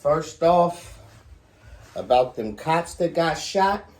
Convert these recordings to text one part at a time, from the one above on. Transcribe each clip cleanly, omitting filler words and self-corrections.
First off, about them cops that got shot,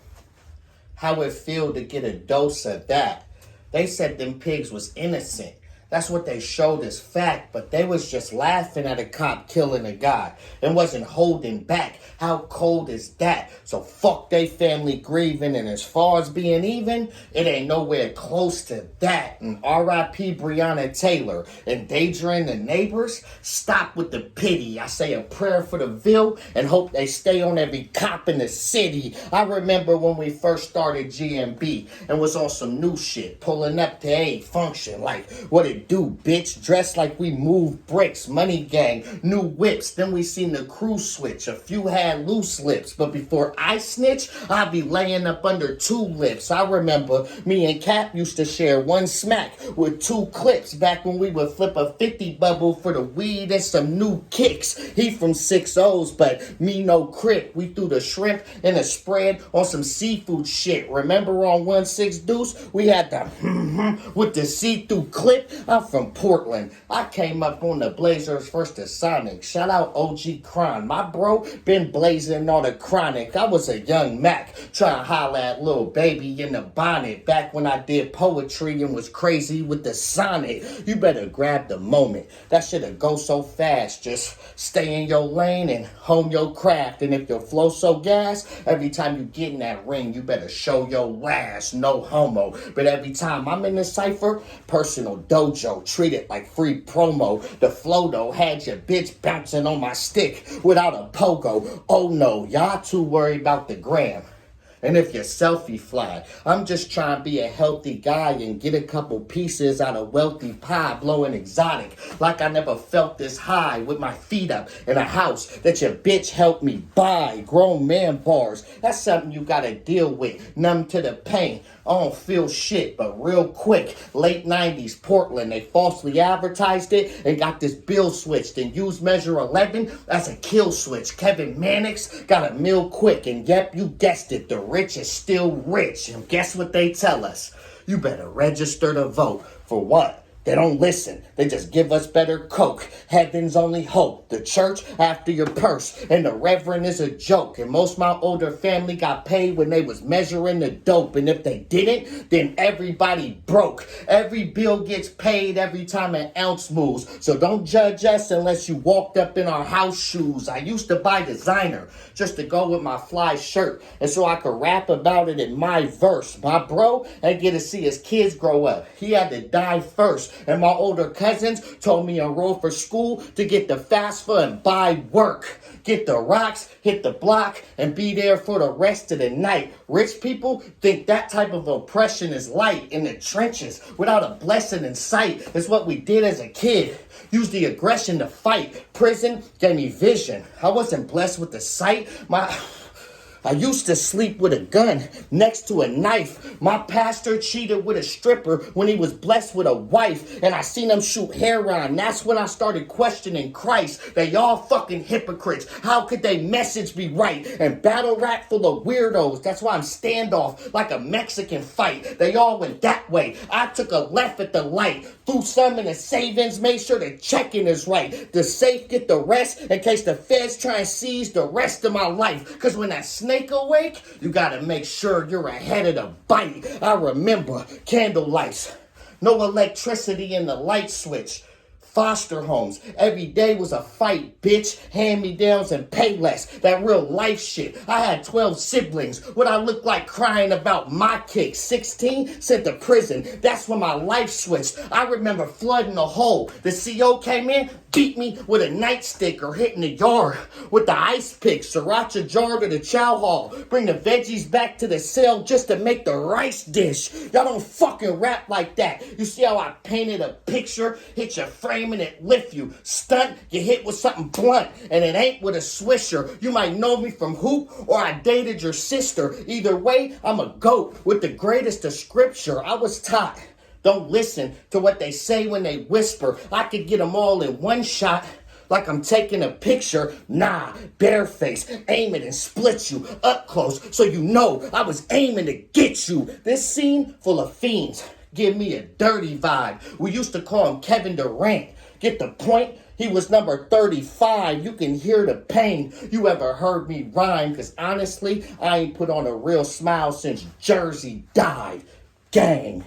how it feel to get a dose of that. They said them pigs was innocent. That's what they showed as fact, but they was just laughing at a cop killing a guy and wasn't holding back. How cold is that? So fuck they family grieving, and as far as being even, it ain't nowhere close to that. And R.I.P. Breonna Taylor and Deidre and the neighbors, stop with the pity. I say a prayer for the Ville and hope they stay on every cop in the city. I remember when we first started GMB and was on some new shit, pulling up to a function like, what it do, bitch? Dressed like we move bricks, money gang, new whips. Then we seen the crew switch. A few had loose lips, but before I snitch, I'd be laying up under two lips. I remember me and Cap used to share one smack with two clips back when we would flip a 50 bubble for the weed and some new kicks. He from 6-0s, but me no crip. We threw the shrimp and a spread on some seafood shit. Remember on 1-6 Deuce, we had the with the see-through clip. I'm from Portland. I came up on the Blazers first to Sonic. Shout out OG Kron. My bro been blazing on the chronic. I was a young Mac trying to holler at little baby in the bonnet. Back when I did poetry and was crazy with the sonnet. You better grab the moment. That shit'll go so fast. Just stay in your lane and hone your craft. And if your flow so gas, every time you get in that ring, you better show your ass. No homo. But every time I'm in the cypher, personal dojo. Treat it like free promo. The flow though had your bitch bouncing on my stick without a pogo. Oh no, y'all too worried about the gram. And if your selfie fly, I'm just trying to be a healthy guy and get a couple pieces out of wealthy pie, blowing exotic. Like I never felt this high with my feet up in a house that your bitch helped me buy. Grown man bars, that's something you gotta deal with. Numb to the pain. I don't feel shit, but real quick, late 90s, Portland, they falsely advertised it and got this bill switched and used Measure 11 as a kill switch. Kevin Mannix got a meal quick, and yep, you guessed it, the rich is still rich. And guess what they tell us? You better register to vote. For what? They don't listen. They just give us better coke. Heaven's only hope. The church after your purse. And the reverend is a joke. And most my older family got paid when they was measuring the dope. And if they didn't, then everybody broke. Every bill gets paid every time an ounce moves. So don't judge us unless you walked up in our house shoes. I used to buy designer just to go with my fly shirt. And so I could rap about it in my verse. My bro ain't get to see his kids grow up. He had to die first. And my older cousins told me enroll for school to get the FAFSA and buy work. Get the rocks, hit the block, and be there for the rest of the night. Rich people think that type of oppression is light in the trenches without a blessing in sight. It's what we did as a kid. Use the aggression to fight. Prison gave me vision. I wasn't blessed with the sight. I used to sleep with a gun next to a knife. My pastor cheated with a stripper when he was blessed with a wife. And I seen him shoot heroin. That's when I started questioning Christ. They all fucking hypocrites. How could they message be right? And battle rap full of weirdos. That's why I'm standoff like a Mexican fight. They all went that way. I took a left at the light. Threw some in the savings. Made sure the checking is right. The safe get the rest in case the feds try and seize the rest of my life. Cause when that snake awake, you gotta make sure you're ahead of the bite. I remember candle lights, no electricity in the light switch. Foster homes. Every day was a fight, bitch. Hand-me-downs and pay less. That real life shit. I had 12 siblings. What I look like crying about my kicks. 16, sent to prison. That's when my life switched. I remember flooding the hole. The CO came in, beat me with a nightstick or hitting the yard with the ice pick. Sriracha jar to the chow hall. Bring the veggies back to the cell just to make the rice dish. Y'all don't fucking rap like that. You see how I painted a picture? Hit your frame and it lift you. Stunt, you hit with something blunt. And it ain't with a swisher. You might know me from Hoop or I dated your sister. Either way, I'm a GOAT with the greatest of scripture. I was taught. Don't listen to what they say when they whisper. I could get them all in one shot. Like I'm taking a picture. Nah, bareface, aim it and split you up close so you know I was aiming to get you. This scene full of fiends. give me a dirty vibe. We used to call him Kevin Durant. Get the point? He was number 35. You can hear the pain. You ever heard me rhyme? Because honestly, I ain't put on a real smile since Jersey died. Gang.